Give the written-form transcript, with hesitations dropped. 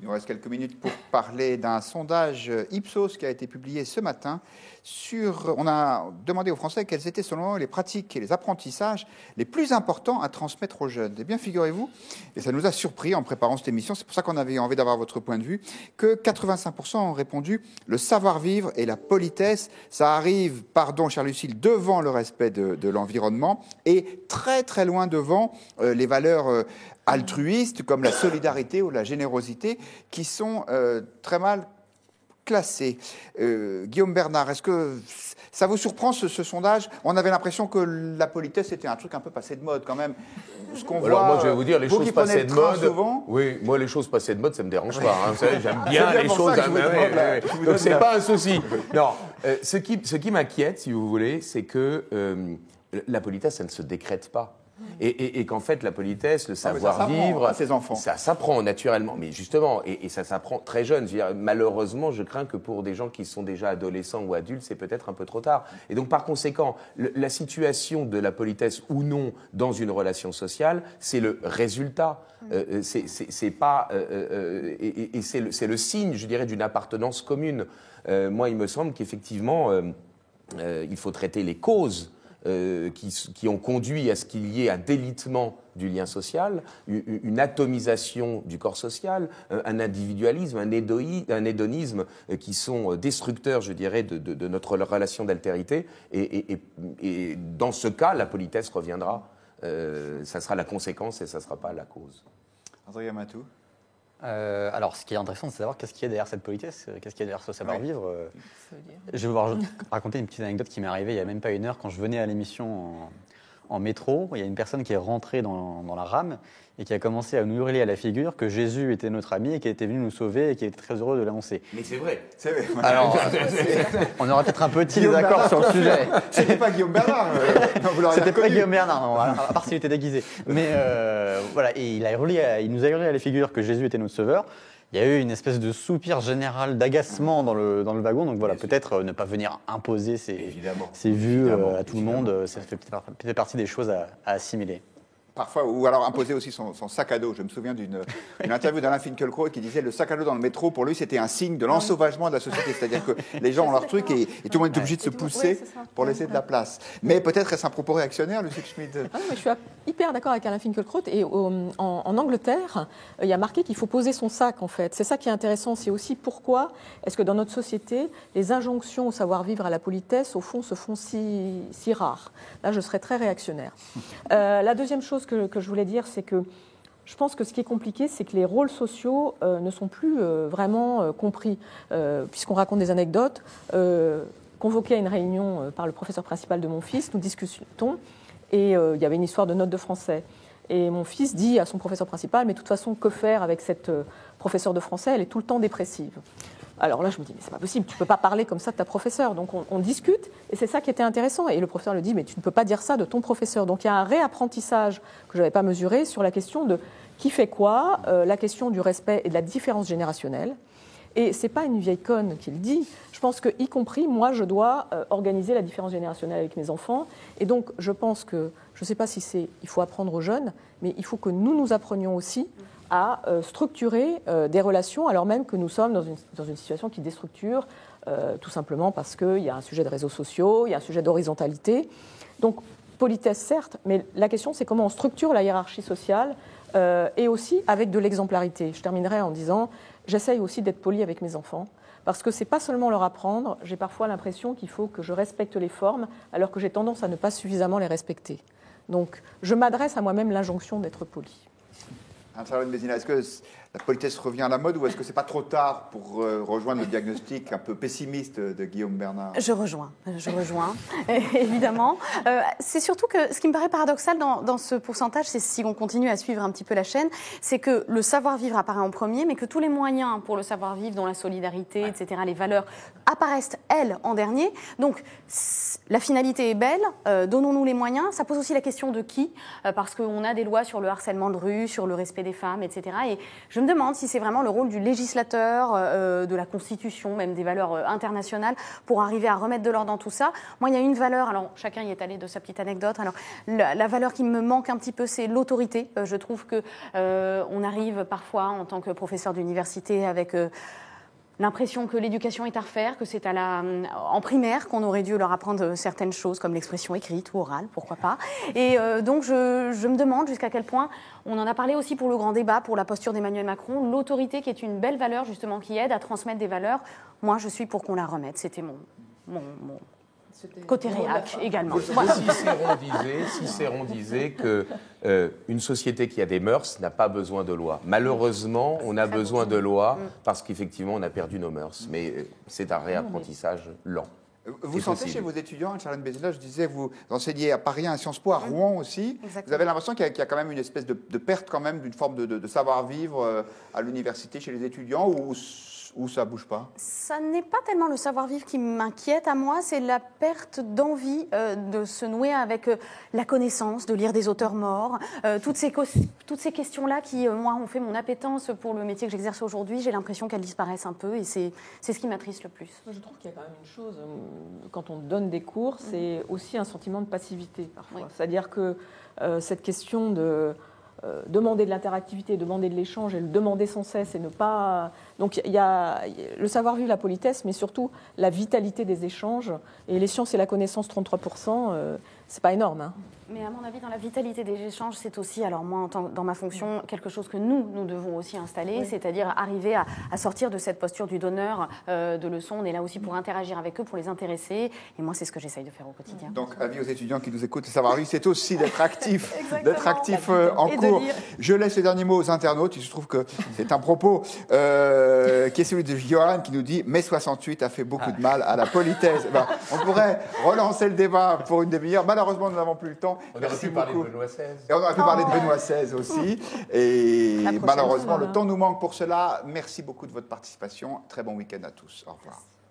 Il nous reste quelques minutes pour parler d'un sondage Ipsos qui a été publié ce matin. On a demandé aux Français quelles étaient selon eux les pratiques et les apprentissages les plus importants à transmettre aux jeunes. Eh bien, figurez-vous, et ça nous a surpris en préparant cette émission, c'est pour ça qu'on avait envie d'avoir votre point de vue, que 85% ont répondu le savoir-vivre et la politesse. Ça arrive, pardon cher Lucille, devant le respect de l'environnement et très très loin devant les valeurs altruistes comme la solidarité ou la générosité qui sont très mal classées. Guillaume Bernard, est-ce que ça vous surprend ce sondage? On avait l'impression que la politesse était un truc un peu passé de mode quand même. Ce qu'on Alors voit, moi je vais vous dire, les choses passées de mode, souvent, oui, moi les choses passées de mode ça me dérange pas. Hein, vous savez, j'aime bien les choses. Donc c'est pas un souci. Non, ce qui m'inquiète, si vous voulez, c'est que la politesse, ça ne se décrète pas. Et qu'en fait, la politesse, le savoir-vivre, ça s'apprend naturellement. Mais justement, et ça s'apprend très jeune. Je veux dire, malheureusement, je crains que pour des gens qui sont déjà adolescents ou adultes, c'est peut-être un peu trop tard. Et donc, par conséquent, la situation de la politesse ou non dans une relation sociale, c'est le résultat. C'est pas et c'est le signe, je dirais, d'une appartenance commune. Moi, il me semble qu'effectivement, il faut traiter les causes qui ont conduit à ce qu'il y ait un délitement du lien social, une atomisation du corps social, un individualisme, un hédonisme qui sont destructeurs, je dirais, de notre relation d'altérité. Et dans ce cas, la politesse reviendra. Ça sera la conséquence et ça ne sera pas la cause. André Amatou. Alors, ce qui est intéressant, c'est de savoir qu'est-ce qu'il y a derrière cette politesse, qu'est-ce qu'il y a derrière ce savoir-vivre. Je vais vous raconter une petite anecdote qui m'est arrivée il n'y a même pas une heure quand je venais à l'émission en métro. Il y a une personne qui est rentrée dans la rame et qui a commencé à nous hurler à la figure que Jésus était notre ami et qui était venu nous sauver et qui était très heureux de l'annoncer. Mais c'est vrai. C'est vrai. Alors, on aura peut-être un petit désaccord sur le sujet. C'était pas Guillaume Bernard. C'était pas Guillaume Bernard, non, à part s'il était déguisé. Mais voilà, et il nous a hurlé à la figure que Jésus était notre sauveur. Il y a eu une espèce de soupir général d'agacement dans le wagon. Donc voilà, peut-être ne pas venir imposer ses vues à tout le monde. Ça fait peut-être partie des choses à assimiler. Parfois, ou alors imposer aussi son sac à dos. Je me souviens d'une interview d'Alain Finkielkraut qui disait le sac à dos dans le métro, pour lui, c'était un signe de l'ensauvagement de la société. C'est-à-dire que les gens ont leur truc et tout le monde est obligé de se pousser pour laisser de la place. Mais peut-être est-ce un propos réactionnaire, Lucille Schmidt? Je suis hyper d'accord avec Alain Finkielkraut. Et en Angleterre, il y a marqué qu'il faut poser son sac, en fait. C'est ça qui est intéressant. C'est aussi pourquoi est-ce que dans notre société, les injonctions au savoir-vivre, à la politesse, au fond, se font si rares. Là, je serais très réactionnaire. La deuxième chose que je voulais dire, c'est que je pense que ce qui est compliqué, c'est que les rôles sociaux ne sont plus vraiment compris. Puisqu'on raconte des anecdotes, convoqué à une réunion par le professeur principal de mon fils, nous discutons, et il y avait une histoire de notes de français. Et mon fils dit à son professeur principal, mais de toute façon, que faire avec cette professeure de français? Elle est tout le temps dépressive. Alors là, je me dis, mais c'est pas possible, tu peux pas parler comme ça de ta professeure. Donc on discute, et c'est ça qui était intéressant. Et le professeur le dit, mais tu ne peux pas dire ça de ton professeur. Donc il y a un réapprentissage que je n'avais pas mesuré sur la question de qui fait quoi, la question du respect et de la différence générationnelle. Et c'est pas une vieille conne qui le dit. Je pense que, y compris, moi, je dois organiser la différence générationnelle avec mes enfants. Et donc, je pense que, je ne sais pas si il faut apprendre aux jeunes, mais il faut que nous apprenions aussi à structurer des relations, alors même que nous sommes dans une situation qui déstructure, tout simplement parce qu'il y a un sujet de réseaux sociaux, il y a un sujet d'horizontalité. Donc, politesse, certes, mais la question, c'est comment on structure la hiérarchie sociale et aussi avec de l'exemplarité. Je terminerai en disant, j'essaye aussi d'être poli avec mes enfants, parce que ce n'est pas seulement leur apprendre, j'ai parfois l'impression qu'il faut que je respecte les formes, alors que j'ai tendance à ne pas suffisamment les respecter. Donc, je m'adresse à moi-même l'injonction d'être poli. Anne-Charlotte Bézina, est-ce que la politesse revient à la mode ou est-ce que ce n'est pas trop tard pour rejoindre le diagnostic un peu pessimiste de Guillaume Bernard? Je rejoins, évidemment. C'est surtout que ce qui me paraît paradoxal dans ce pourcentage, c'est si on continue à suivre un petit peu la chaîne, c'est que le savoir-vivre apparaît en premier, mais que tous les moyens pour le savoir-vivre, dont la solidarité, etc., les valeurs, apparaissent, elles, en dernier. Donc, la finalité est belle, donnons-nous les moyens. Ça pose aussi la question de qui, parce qu'on a des lois sur le harcèlement de rue, sur le respect des femmes, etc. Et je me demande si c'est vraiment le rôle du législateur, de la Constitution, même des valeurs internationales, pour arriver à remettre de l'ordre dans tout ça. Moi, il y a une valeur, alors chacun y est allé de sa petite anecdote, alors la valeur qui me manque un petit peu, c'est l'autorité. Je trouve que on arrive parfois, en tant que professeur d'université, avec l'impression que l'éducation est à refaire, que c'est en primaire qu'on aurait dû leur apprendre certaines choses, comme l'expression écrite ou orale, pourquoi pas. Et donc, je me demande jusqu'à quel point, on en a parlé aussi pour le grand débat, pour la posture d'Emmanuel Macron, l'autorité qui est une belle valeur, justement, qui aide à transmettre des valeurs. Moi, je suis pour qu'on la remette. C'était mon côté réac également. Cicéron disait que une société qui a des mœurs n'a pas besoin de loi. Malheureusement, on a besoin de lois parce qu'effectivement, on a perdu nos mœurs. Mais c'est un réapprentissage lent. Vous sentez chez vos étudiants, Charlène Bézina, je disais, vous enseignez à Paris, à Sciences Po, à Rouen aussi. Exactement. Vous avez l'impression qu'il y a quand même une espèce de perte quand même d'une forme de savoir-vivre à l'université chez les étudiants ou ça ne bouge pas? Ça n'est pas tellement le savoir-vivre qui m'inquiète à moi, c'est la perte d'envie de se nouer avec la connaissance, de lire des auteurs morts. Toutes ces questions-là qui, moi, ont fait mon appétence pour le métier que j'exerce aujourd'hui, j'ai l'impression qu'elles disparaissent un peu et c'est ce qui m'attriste le plus. Je trouve qu'il y a quand même une chose, quand on donne des cours, c'est aussi un sentiment de passivité parfois. Oui. C'est-à-dire que cette question de demander de l'interactivité, demander de l'échange et le demander sans cesse et ne pas... Donc il y a le savoir-vivre, la politesse, mais surtout la vitalité des échanges. Et les sciences et la connaissance, 33%, c'est pas énorme. Hein. Mais à mon avis, dans la vitalité des échanges, c'est aussi, alors moi, dans ma fonction, quelque chose que nous devons aussi installer, oui. C'est-à-dire arriver à sortir de cette posture du donneur de leçons. On est là aussi pour interagir avec eux, pour les intéresser. Et moi, c'est ce que j'essaye de faire au quotidien. Donc, avis aux étudiants qui nous écoutent, le savoir-vivre, c'est aussi d'être actif, en cours. Je laisse les derniers mots aux internautes. Il se trouve que c'est un propos qui est celui de Johan qui nous dit « Mai 68 a fait beaucoup de mal à la politesse ». Ben, on pourrait relancer le débat pour une demi-heure. Malheureusement, nous n'avons plus le temps. On aurait pu parler de Benoît XVI. Et on aurait pu parler de Benoît XVI aussi. Et malheureusement, le temps nous manque pour cela. Merci beaucoup de votre participation. Très bon week-end à tous. Au revoir. Merci.